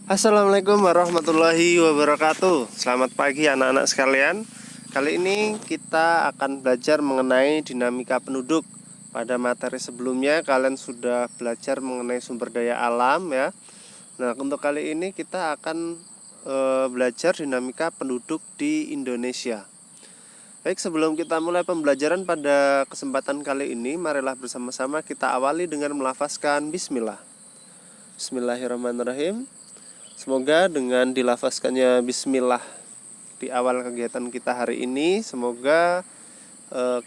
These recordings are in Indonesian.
Assalamualaikum warahmatullahi wabarakatuh. Selamat pagi anak-anak sekalian. Kali ini kita akan belajar mengenai dinamika penduduk. Pada materi sebelumnya kalian sudah belajar mengenai sumber daya alam ya. Nah, untuk kali ini kita akan belajar dinamika penduduk di Indonesia. Baik, sebelum kita mulai pembelajaran pada kesempatan kali ini, marilah bersama-sama kita awali dengan melafazkan bismillah. Bismillahirrahmanirrahim. Semoga dengan dilafazkannya bismillah di awal kegiatan kita hari ini, semoga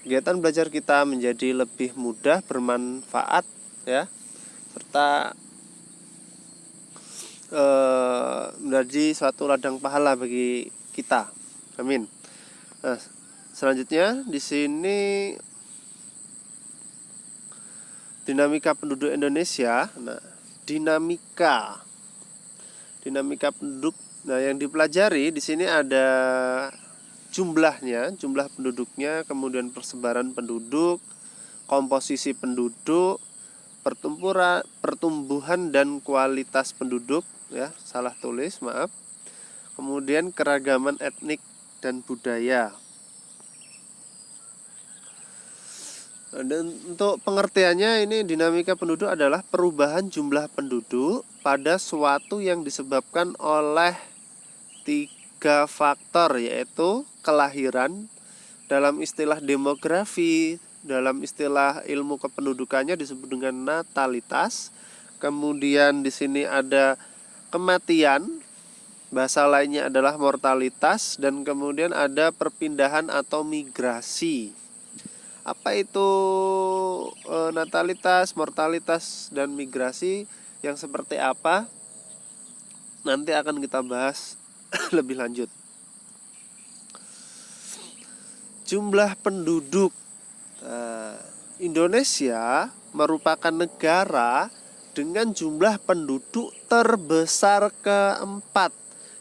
kegiatan belajar kita menjadi lebih mudah, bermanfaat ya, serta menjadi suatu ladang pahala bagi kita. Amin. Nah, selanjutnya di sini dinamika penduduk Indonesia. Nah, dinamika penduduk. Nah, yang dipelajari di sini ada jumlahnya, jumlah penduduknya, kemudian persebaran penduduk, komposisi penduduk, pertumbuhan dan kualitas penduduk ya, salah tulis, maaf. Kemudian keragaman etnik dan budaya. Dan untuk pengertiannya, ini dinamika penduduk adalah perubahan jumlah penduduk pada suatu yang disebabkan oleh 3 faktor, yaitu kelahiran, dalam istilah demografi, dalam istilah ilmu kependudukannya disebut dengan natalitas. Kemudian di sini ada kematian, bahasa lainnya adalah mortalitas, dan kemudian ada perpindahan atau migrasi. Apa itu natalitas, mortalitas, dan migrasi, yang seperti apa? Nanti akan kita bahas lebih lanjut. Jumlah penduduk. Indonesia merupakan negara dengan jumlah penduduk terbesar keempat.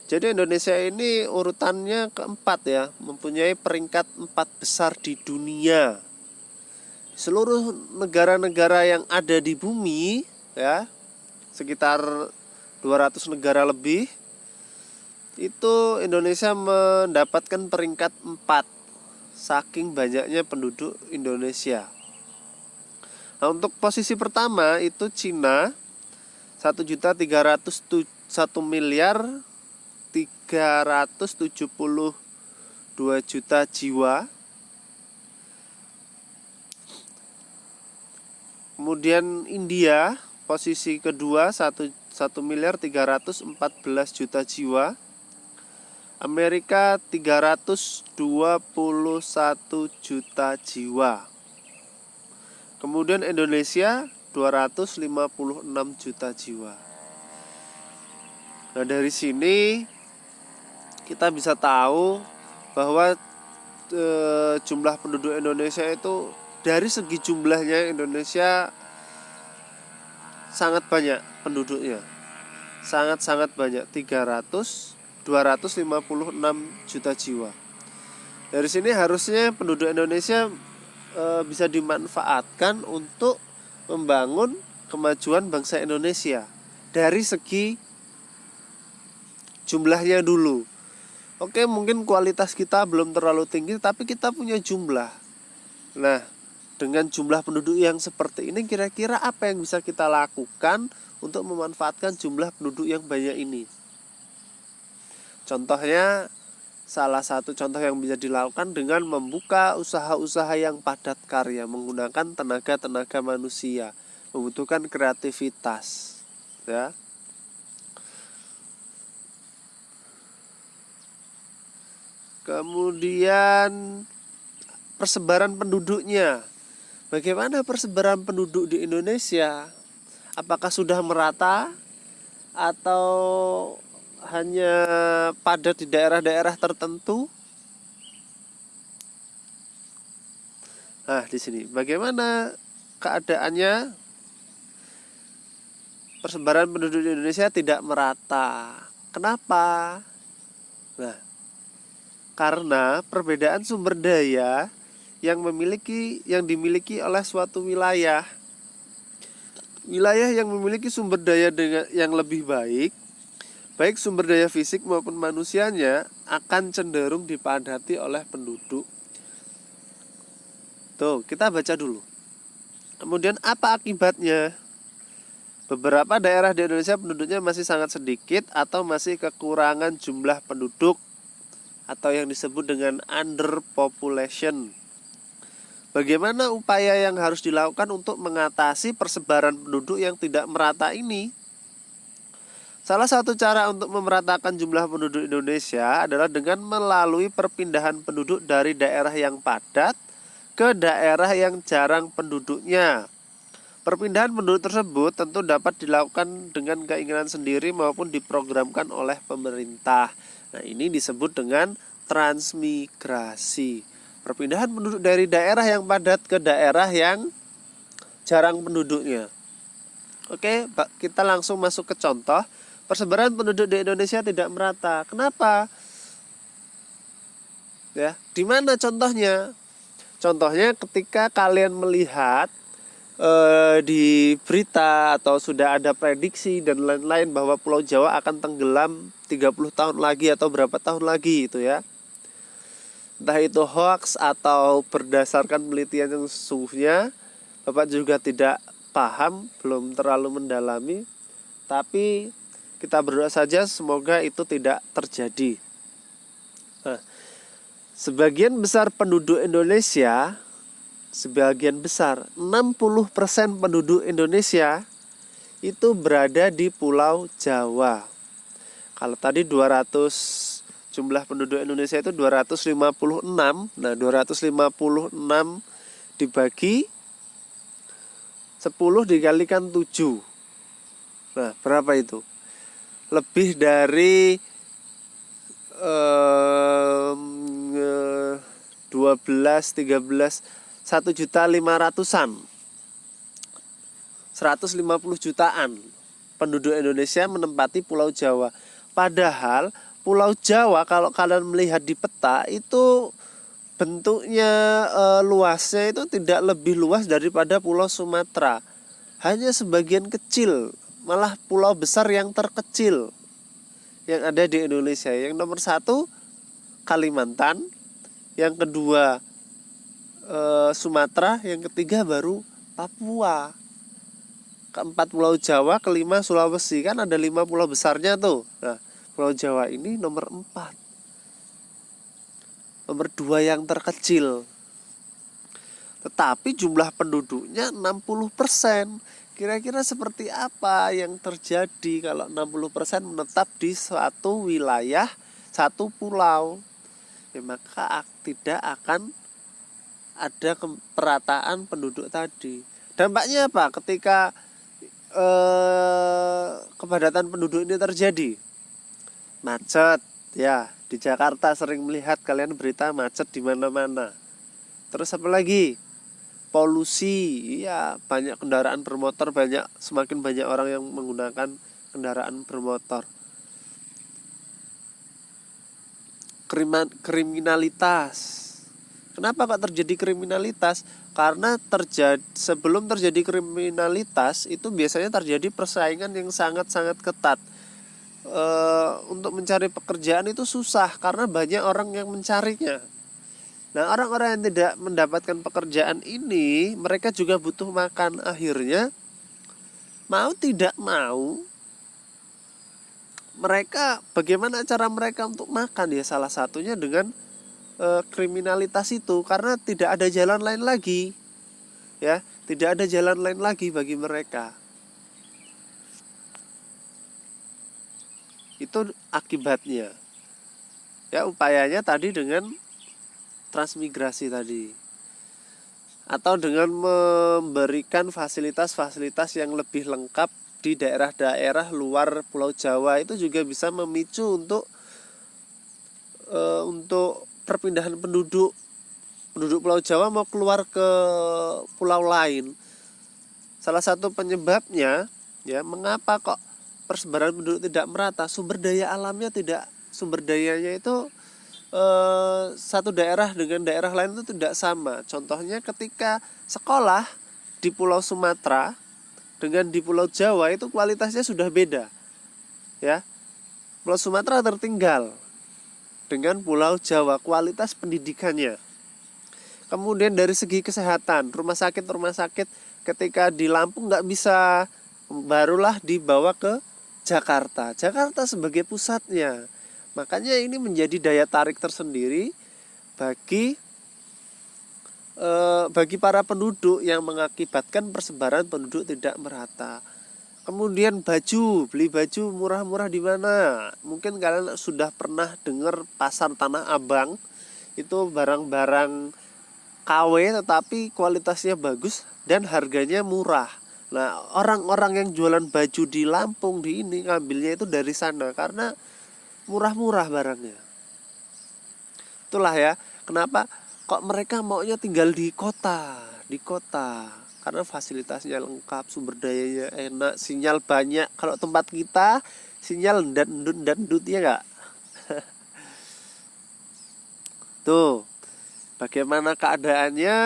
Jadi Indonesia ini urutannya keempat ya, mempunyai peringkat 4 besar di dunia. Seluruh negara-negara yang ada di bumi ya, sekitar 200 negara lebih, itu Indonesia mendapatkan peringkat 4 saking banyaknya penduduk Indonesia. Nah, untuk posisi pertama itu Cina, 1.301.372 jiwa. Kemudian India posisi kedua 1.314.000.000 jiwa. Amerika 321 juta jiwa. Kemudian Indonesia 256 juta jiwa. Nah, dari sini kita bisa tahu bahwa jumlah penduduk Indonesia itu, dari segi jumlahnya Indonesia sangat banyak penduduknya. Sangat-sangat banyak, 256 juta jiwa. Dari sini harusnya penduduk Indonesia bisa dimanfaatkan untuk membangun kemajuan bangsa Indonesia dari segi jumlahnya dulu. Oke, mungkin kualitas kita belum terlalu tinggi, tapi kita punya jumlah. Nah, dengan jumlah penduduk yang seperti ini, kira-kira apa yang bisa kita lakukan untuk memanfaatkan jumlah penduduk yang banyak ini? Contohnya, salah satu contoh yang bisa dilakukan dengan membuka usaha-usaha yang padat karya, menggunakan tenaga manusia, membutuhkan kreativitas ya. Kemudian persebaran penduduknya. Bagaimana persebaran penduduk di Indonesia? Apakah sudah merata atau hanya padat di daerah-daerah tertentu? Nah, di sini bagaimana keadaannya? Persebaran penduduk di Indonesia tidak merata. Kenapa? Nah, karena perbedaan sumber daya yang dimiliki oleh suatu wilayah. Wilayah yang memiliki sumber daya yang lebih baik baik sumber daya fisik maupun manusianya akan cenderung dipadati oleh penduduk. Tuh, kita baca dulu. Kemudian apa akibatnya? Beberapa daerah di Indonesia penduduknya masih sangat sedikit atau masih kekurangan jumlah penduduk atau yang disebut dengan underpopulation. Bagaimana upaya yang harus dilakukan untuk mengatasi persebaran penduduk yang tidak merata ini? Salah satu cara untuk memeratakan jumlah penduduk Indonesia adalah dengan melalui perpindahan penduduk dari daerah yang padat ke daerah yang jarang penduduknya. Perpindahan penduduk tersebut tentu dapat dilakukan dengan keinginan sendiri maupun diprogramkan oleh pemerintah. Nah, ini disebut dengan transmigrasi. Perpindahan penduduk dari daerah yang padat ke daerah yang jarang penduduknya. Oke, kita langsung masuk ke contoh. Persebaran penduduk di Indonesia tidak merata. Kenapa? Ya, di mana contohnya? Contohnya ketika kalian melihat di berita atau sudah ada prediksi dan lain-lain bahwa Pulau Jawa akan tenggelam 30 tahun lagi atau berapa tahun lagi itu ya. Entah itu hoax atau berdasarkan penelitian yang sesungguhnya, Bapak juga tidak paham, belum terlalu mendalami, tapi kita berdoa saja semoga itu tidak terjadi. Nah, sebagian besar penduduk Indonesia, 60% penduduk Indonesia itu berada di Pulau Jawa. Kalau tadi 200 jumlah penduduk Indonesia itu 256. Nah, 256 dibagi 10 dikalikan 7. Nah, berapa itu? Lebih dari 12, 13, 1.500.000-an, 150 jutaan penduduk Indonesia menempati Pulau Jawa. Padahal Pulau Jawa kalau kalian melihat di peta itu bentuknya, luasnya itu tidak lebih luas daripada Pulau Sumatera. Hanya sebagian kecil, malah pulau besar yang terkecil yang ada di Indonesia. Yang nomor 1 Kalimantan, yang kedua Sumatera, yang ketiga baru Papua, keempat Pulau Jawa, kelima Sulawesi. Kan ada 5 pulau besarnya tuh. Nah, Pulau Jawa ini nomor 4, nomor 2 yang terkecil. Tetapi jumlah penduduknya 60%. Kira-kira seperti apa yang terjadi kalau 60% menetap di suatu wilayah, satu pulau? Ya, maka tidak akan ada perataan penduduk tadi. Dampaknya apa ketika kepadatan penduduk ini terjadi? Macet, ya. Di Jakarta sering melihat kalian berita macet di mana-mana. Terus apa lagi? Polusi, iya, banyak kendaraan bermotor, semakin banyak orang yang menggunakan kendaraan bermotor. Kriminalitas. Kenapa kok terjadi kriminalitas? Karena sebelum terjadi kriminalitas itu biasanya terjadi persaingan yang sangat-sangat ketat. Untuk mencari pekerjaan itu susah karena banyak orang yang mencarinya. Nah, orang-orang yang tidak mendapatkan pekerjaan ini, mereka juga butuh makan. Akhirnya, mau tidak mau, bagaimana cara mereka untuk makan? Ya, salah satunya dengan kriminalitas itu, karena tidak ada jalan lain lagi. Ya, tidak ada jalan lain lagi bagi mereka. Itu akibatnya. Ya, upayanya tadi dengan transmigrasi tadi, atau dengan memberikan fasilitas-fasilitas yang lebih lengkap di daerah-daerah luar Pulau Jawa, itu juga bisa memicu untuk perpindahan penduduk Pulau Jawa mau keluar ke pulau lain. Salah satu penyebabnya, ya, mengapa kok persebaran penduduk tidak merata? Sumber dayanya itu satu daerah dengan daerah lain itu tidak sama. Contohnya ketika sekolah di Pulau Sumatera dengan di Pulau Jawa itu kualitasnya sudah beda. Ya. Pulau Sumatera tertinggal dengan Pulau Jawa kualitas pendidikannya. Kemudian dari segi kesehatan, rumah sakit ketika di Lampung nggak bisa, barulah dibawa ke Jakarta. Jakarta sebagai pusatnya. Makanya ini menjadi daya tarik tersendiri bagi para penduduk yang mengakibatkan persebaran penduduk tidak merata. Kemudian beli baju murah-murah di mana? Mungkin kalian sudah pernah dengar pasar Tanah Abang. Itu barang-barang KW tetapi kualitasnya bagus dan harganya murah. Nah, orang-orang yang jualan baju di Lampung di ini ngambilnya itu dari sana karena murah-murah barangnya. Itulah ya, kenapa kok mereka maunya tinggal di kota. Karena fasilitasnya lengkap, sumber dayanya enak, sinyal banyak. Kalau tempat kita sinyal dandut ya enggak? Tuh. Bagaimana keadaannya?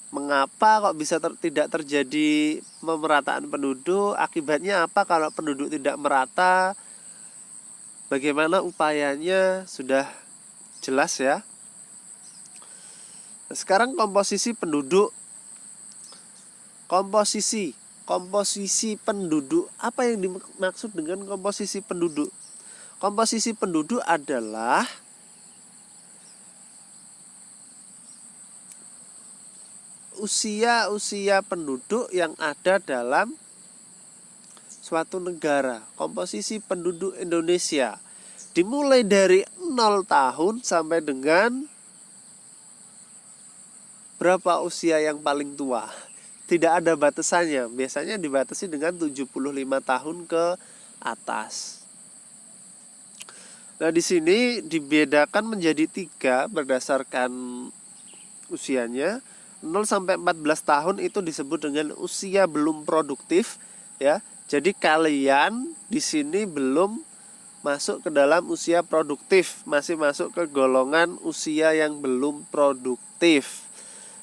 Mengapa kok bisa tidak terjadi pemerataan penduduk? Akibatnya apa kalau penduduk tidak merata? Bagaimana upayanya? Sudah jelas ya. Sekarang komposisi penduduk. Komposisi penduduk. Apa yang dimaksud dengan komposisi penduduk? Komposisi penduduk adalah usia penduduk yang ada dalam suatu negara. Komposisi penduduk Indonesia dimulai dari 0 tahun sampai dengan berapa usia yang paling tua. Tidak ada batasannya. Biasanya dibatasi dengan 75 tahun ke atas. Nah, di sini dibedakan menjadi 3 berdasarkan usianya. 0 sampai 14 tahun itu disebut dengan usia belum produktif ya. Jadi kalian di sini belum masuk ke dalam usia produktif, masih masuk ke golongan usia yang belum produktif.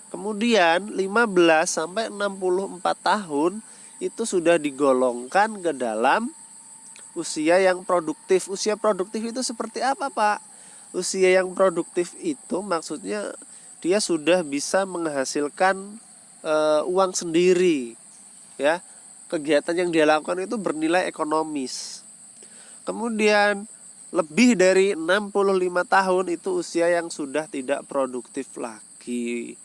Kemudian 15 sampai 64 tahun itu sudah digolongkan ke dalam usia yang produktif. Usia produktif itu seperti apa, Pak? Usia yang produktif itu maksudnya dia sudah bisa menghasilkan uang sendiri, ya. Kegiatan yang dia lakukan itu bernilai ekonomis. Kemudian lebih dari 65 tahun itu usia yang sudah tidak produktif lagi.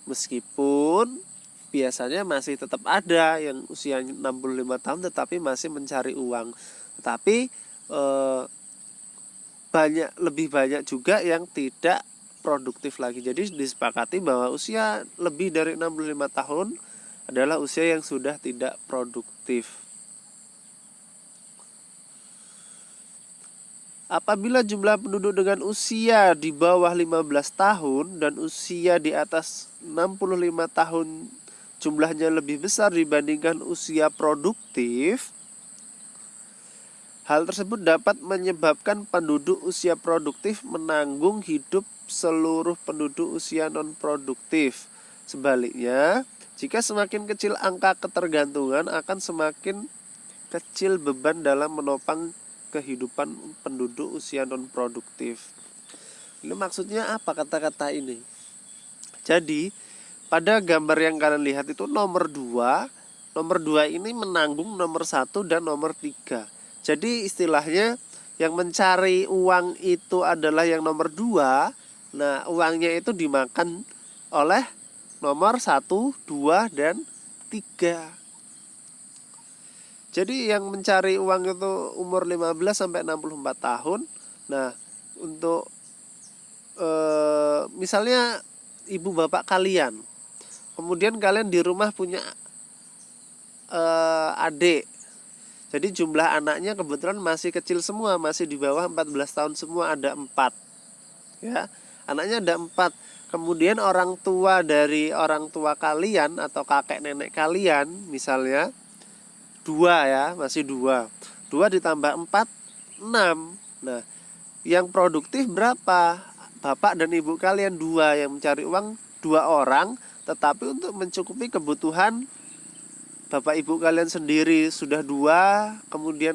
Meskipun biasanya masih tetap ada yang usia 65 tahun tetapi masih mencari uang. Tetapi lebih banyak juga yang tidak produktif lagi. Jadi disepakati bahwa usia lebih dari 65 tahun adalah usia yang sudah tidak produktif. Apabila jumlah penduduk dengan usia di bawah 15 tahun dan usia di atas 65 tahun jumlahnya lebih besar dibandingkan usia produktif, hal tersebut dapat menyebabkan penduduk usia produktif menanggung hidup seluruh penduduk usia non-produktif. Sebaliknya, jika semakin kecil angka ketergantungan akan semakin kecil beban dalam menopang kehidupan penduduk usia non-produktif. Ini maksudnya apa kata-kata ini? Jadi, pada gambar yang kalian lihat itu nomor 2 ini menanggung nomor 1 dan nomor 3. Jadi istilahnya yang mencari uang itu adalah yang nomor 2. Nah, uangnya itu dimakan oleh nomor 1, 2, dan 3. Jadi yang mencari uang itu umur 15 sampai 64 tahun. Nah, untuk misalnya ibu bapak kalian, kemudian kalian di rumah punya adik. Jadi jumlah anaknya kebetulan masih kecil semua, masih di bawah 14 tahun semua, ada 4. Ya, anaknya ada 4. Kemudian orang tua dari orang tua kalian atau kakek nenek kalian misalnya 2 ya, masih 2. 2 ditambah 4, 6. Nah, yang produktif berapa? Bapak dan ibu kalian 2, yang mencari uang 2 orang, tetapi untuk mencukupi kebutuhan bapak ibu kalian sendiri sudah 2, kemudian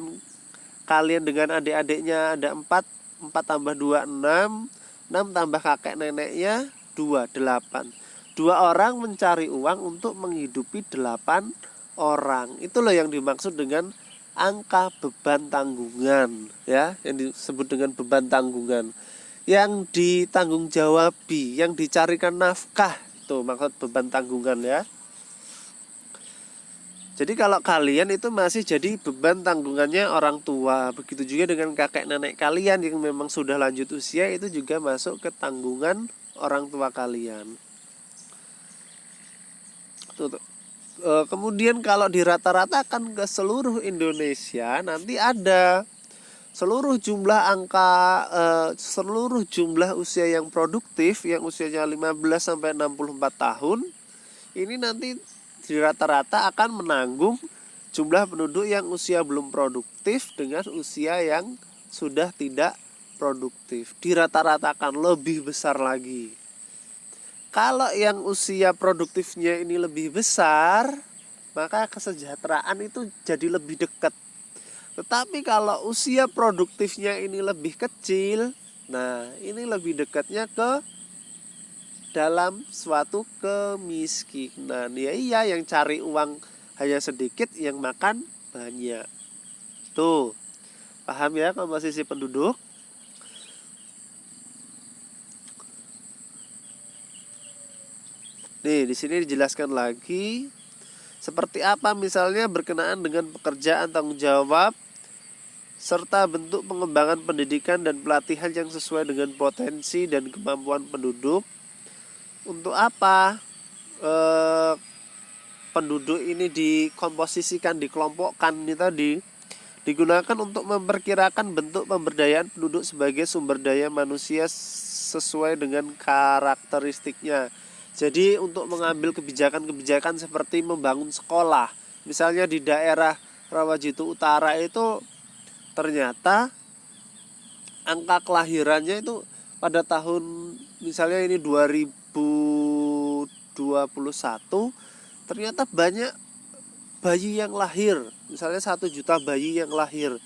kalian dengan adik-adiknya ada 4, 4 tambah 2 6, 6 tambah kakek neneknya 2 8. 2 orang mencari uang untuk menghidupi 8 orang. Itu loh yang dimaksud dengan angka beban tanggungan, ya, yang disebut dengan beban tanggungan. Yang ditanggung jawabi, yang dicarikan nafkah, itu maksud beban tanggungan, ya. Jadi kalau kalian itu masih jadi beban tanggungannya orang tua. Begitu juga dengan kakek nenek kalian yang memang sudah lanjut usia, itu juga masuk ke tanggungan orang tua kalian. Kemudian kalau dirata-ratakan ke seluruh Indonesia, nanti ada seluruh jumlah seluruh jumlah usia yang produktif, yang usianya 15 sampai 64 tahun, ini nanti di rata-rata akan menanggung jumlah penduduk yang usia belum produktif dengan usia yang sudah tidak produktif. Dirata-ratakan lebih besar lagi. Kalau yang usia produktifnya ini lebih besar, maka kesejahteraan itu jadi lebih dekat. Tetapi kalau usia produktifnya ini lebih kecil, nah ini lebih dekatnya ke dalam suatu kemiskinan. Ya iya, yang cari uang hanya sedikit, yang makan banyak. Tuh, paham ya komposisi penduduk? Nih, di sini dijelaskan lagi seperti apa misalnya berkenaan dengan pekerjaan tanggung jawab serta bentuk pengembangan pendidikan dan pelatihan yang sesuai dengan potensi dan kemampuan penduduk. Untuk apa penduduk ini dikomposisikan, dikelompokkan ini tadi? Digunakan untuk memperkirakan bentuk pemberdayaan penduduk sebagai sumber daya manusia sesuai dengan karakteristiknya. Jadi untuk mengambil kebijakan-kebijakan seperti membangun sekolah. Misalnya di daerah Rawajitu Utara itu ternyata angka kelahirannya itu pada tahun misalnya ini 2021 ternyata banyak bayi yang lahir, misalnya 1 juta bayi yang lahir.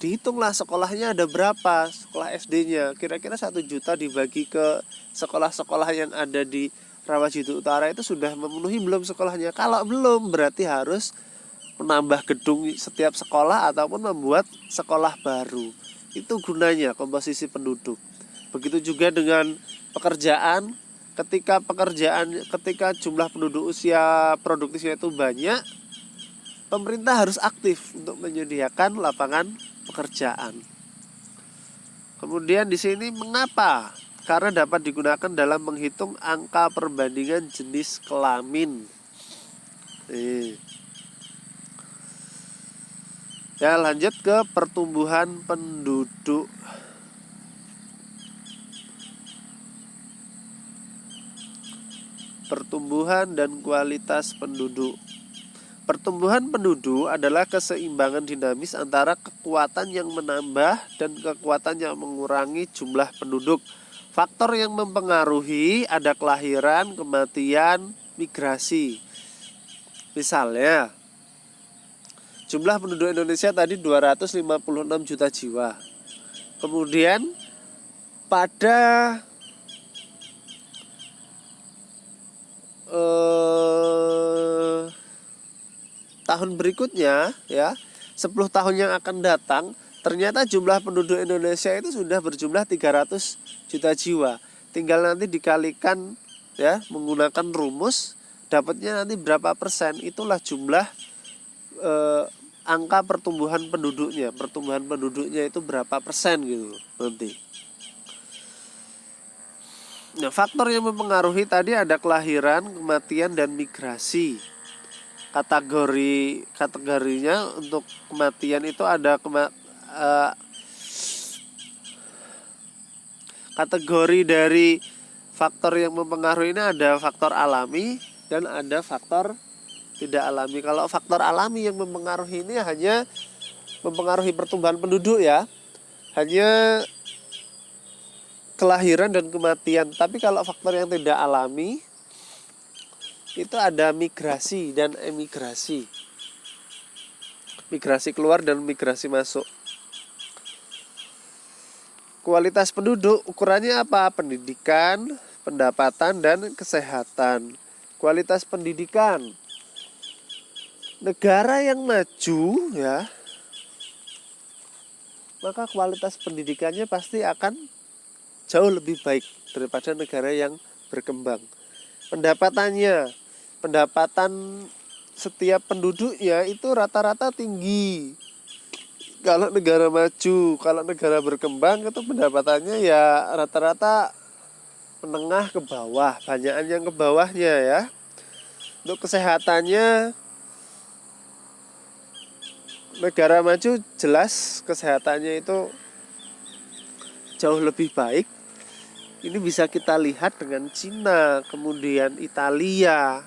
Dihitunglah sekolahnya ada berapa, sekolah SD-nya. Kira-kira 1 juta dibagi ke sekolah-sekolah yang ada di Rawajitu Utara itu sudah memenuhi belum sekolahnya? Kalau belum, berarti harus menambah gedung setiap sekolah ataupun membuat sekolah baru. Itu gunanya komposisi penduduk. Begitu juga dengan pekerjaan. Ketika jumlah penduduk usia produktifnya itu banyak, pemerintah harus aktif untuk menyediakan lapangan pekerjaan. Kemudian di sini mengapa? Karena dapat digunakan dalam menghitung angka perbandingan jenis kelamin. Ya, lanjut ke pertumbuhan penduduk. Pertumbuhan dan kualitas penduduk. Pertumbuhan penduduk adalah keseimbangan dinamis antara kekuatan yang menambah dan kekuatan yang mengurangi jumlah penduduk. Faktor yang mempengaruhi ada kelahiran, kematian, migrasi. Misalnya, jumlah penduduk Indonesia tadi 256 juta jiwa. Kemudian pada tahun berikutnya, ya, 10 tahun yang akan datang, ternyata jumlah penduduk Indonesia itu sudah berjumlah 300 juta jiwa. Tinggal nanti dikalikan, ya, menggunakan rumus, dapatnya nanti berapa persen. Itulah jumlah angka pertumbuhan penduduknya. Pertumbuhan penduduknya itu berapa persen gitu nanti. Nah, faktor yang mempengaruhi tadi ada kelahiran, kematian, dan migrasi. Kategorinya untuk kematian itu ada kategori dari faktor yang mempengaruhi ini ada faktor alami dan ada faktor tidak alami. Kalau faktor alami yang mempengaruhi ini hanya mempengaruhi pertumbuhan penduduk, ya, hanya kelahiran dan kematian. Tapi kalau faktor yang tidak alami itu ada migrasi dan emigrasi. Migrasi keluar dan migrasi masuk. Kualitas penduduk ukurannya apa? Pendidikan, pendapatan, dan kesehatan. Kualitas pendidikan. Negara yang maju ya, maka kualitas pendidikannya pasti akan jauh lebih baik daripada negara yang berkembang. Pendapatan setiap penduduknya itu rata-rata tinggi. Kalau negara maju, kalau negara berkembang itu pendapatannya ya rata-rata menengah ke bawah, banyakan yang ke bawahnya ya. Untuk kesehatannya, negara maju jelas kesehatannya itu jauh lebih baik. Ini bisa kita lihat dengan Cina, kemudian Italia,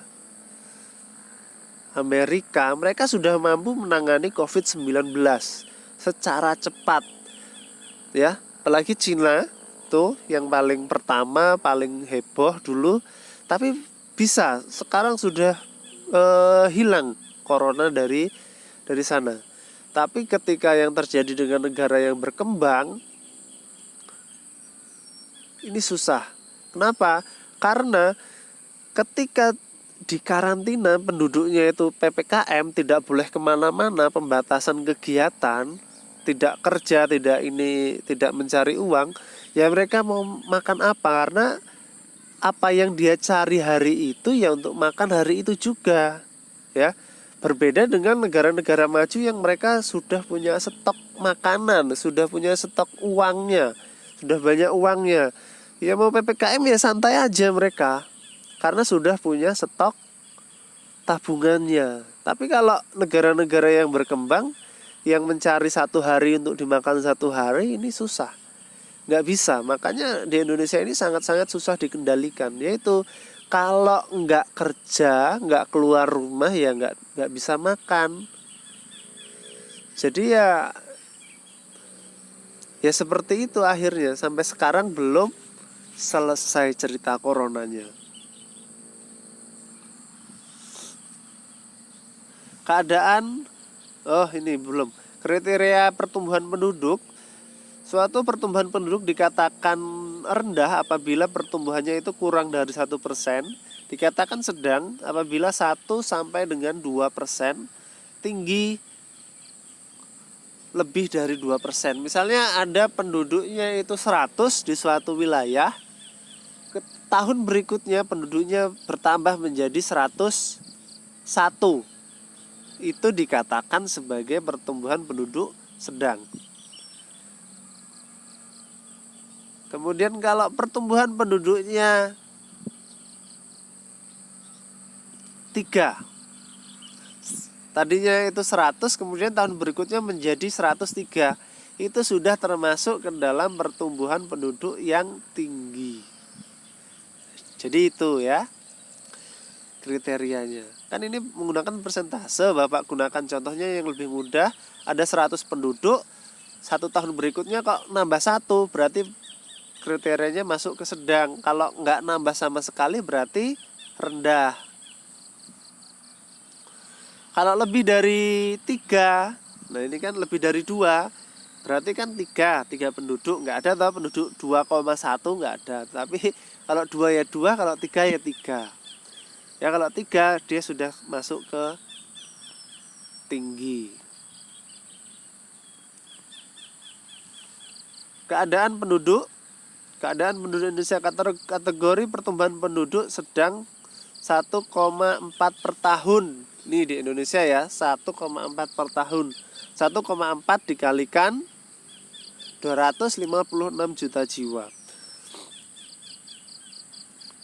Amerika. Mereka sudah mampu menangani COVID-19 secara cepat ya. Apalagi Cina tuh yang paling pertama, paling heboh dulu, tapi bisa sekarang sudah hilang corona dari sana. Tapi ketika yang terjadi dengan negara yang berkembang ini susah. Kenapa? Karena ketika di karantina penduduknya itu PPKM, tidak boleh kemana-mana, pembatasan kegiatan, tidak kerja, tidak mencari uang, ya mereka mau makan apa? Karena apa yang dia cari hari itu ya untuk makan hari itu juga ya. Berbeda dengan negara-negara maju yang mereka sudah punya stok makanan, sudah punya stok uangnya, sudah banyak uangnya. Ya mau PPKM ya santai aja mereka, karena sudah punya stok tabungannya. Tapi kalau negara-negara yang berkembang, yang mencari satu hari untuk dimakan satu hari, ini susah, nggak bisa. Makanya di Indonesia ini sangat-sangat susah dikendalikan. Yaitu kalau nggak kerja, nggak keluar rumah ya nggak bisa makan. Jadi ya seperti itu akhirnya. Sampai sekarang belum selesai cerita coronanya. Keadaan, ini belum. Kriteria pertumbuhan penduduk. Suatu pertumbuhan penduduk dikatakan rendah apabila pertumbuhannya itu kurang dari 1%, dikatakan sedang apabila 1 sampai dengan 2%, tinggi lebih dari 2%. Misalnya ada penduduknya itu 100 di suatu wilayah, ke tahun berikutnya penduduknya bertambah menjadi 101. Itu dikatakan sebagai pertumbuhan penduduk sedang. Kemudian kalau pertumbuhan penduduknya 3, tadinya itu 100, kemudian tahun berikutnya menjadi 103, itu sudah termasuk ke dalam pertumbuhan penduduk yang tinggi. Jadi itu ya kriterianya. Kan ini menggunakan persentase, Bapak gunakan contohnya yang lebih mudah. Ada 100 penduduk, 1 tahun berikutnya kok nambah 1, berarti kriterianya masuk ke sedang. Kalau nggak nambah sama sekali berarti rendah. Kalau lebih dari 3, nah ini kan lebih dari 2, berarti kan 3 penduduk. Nggak ada atau penduduk 2,1 nggak ada. Tapi kalau 2 ya 2, kalau 3 ya 3. Ya kalau 3 dia sudah masuk ke tinggi. Keadaan penduduk Indonesia kategori pertumbuhan penduduk sedang 1,4 per tahun. Ini di Indonesia ya, 1,4 per tahun. 1,4 dikalikan 256 juta jiwa.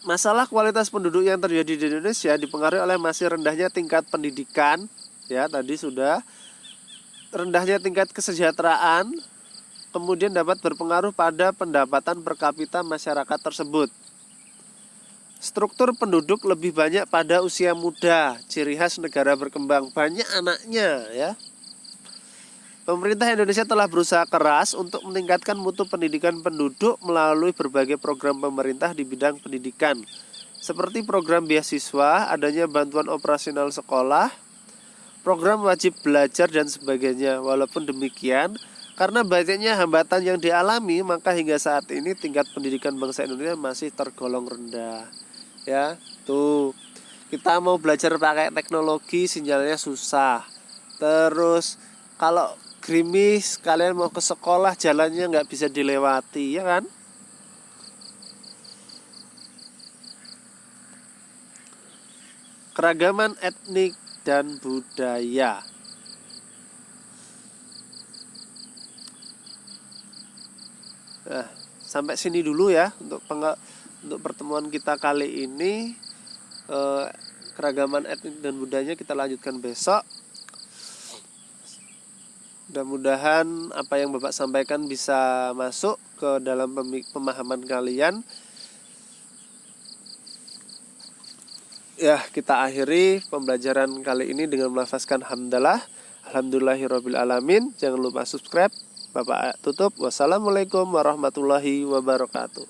Masalah kualitas penduduk yang terjadi di Indonesia dipengaruhi oleh masih rendahnya tingkat pendidikan, ya tadi sudah, rendahnya tingkat kesejahteraan, kemudian dapat berpengaruh pada pendapatan per kapita masyarakat tersebut. Struktur penduduk lebih banyak pada usia muda, ciri khas negara berkembang, banyak anaknya ya. Pemerintah Indonesia telah berusaha keras untuk meningkatkan mutu pendidikan penduduk melalui berbagai program pemerintah di bidang pendidikan, seperti program beasiswa, adanya bantuan operasional sekolah, program wajib belajar dan sebagainya. Walaupun demikian, Karena banyaknya hambatan yang dialami, maka hingga saat ini tingkat pendidikan bangsa Indonesia masih tergolong rendah. Ya, tuh kita mau belajar pakai teknologi sinyalnya susah. Terus kalau gerimis kalian mau ke sekolah jalannya nggak bisa dilewati, ya kan? Keragaman etnik dan budaya. Nah, sampai sini dulu ya untuk pertemuan kita kali ini. Keragaman etnik dan budayanya kita lanjutkan besok. Mudah-mudahan apa yang Bapak sampaikan bisa masuk ke dalam pemahaman kalian. Ya, kita akhiri pembelajaran kali ini dengan melafazkan hamdalah. Alhamdulillahirabbil alamin. Jangan lupa subscribe. Bapak tutup. Wassalamualaikum warahmatullahi wabarakatuh.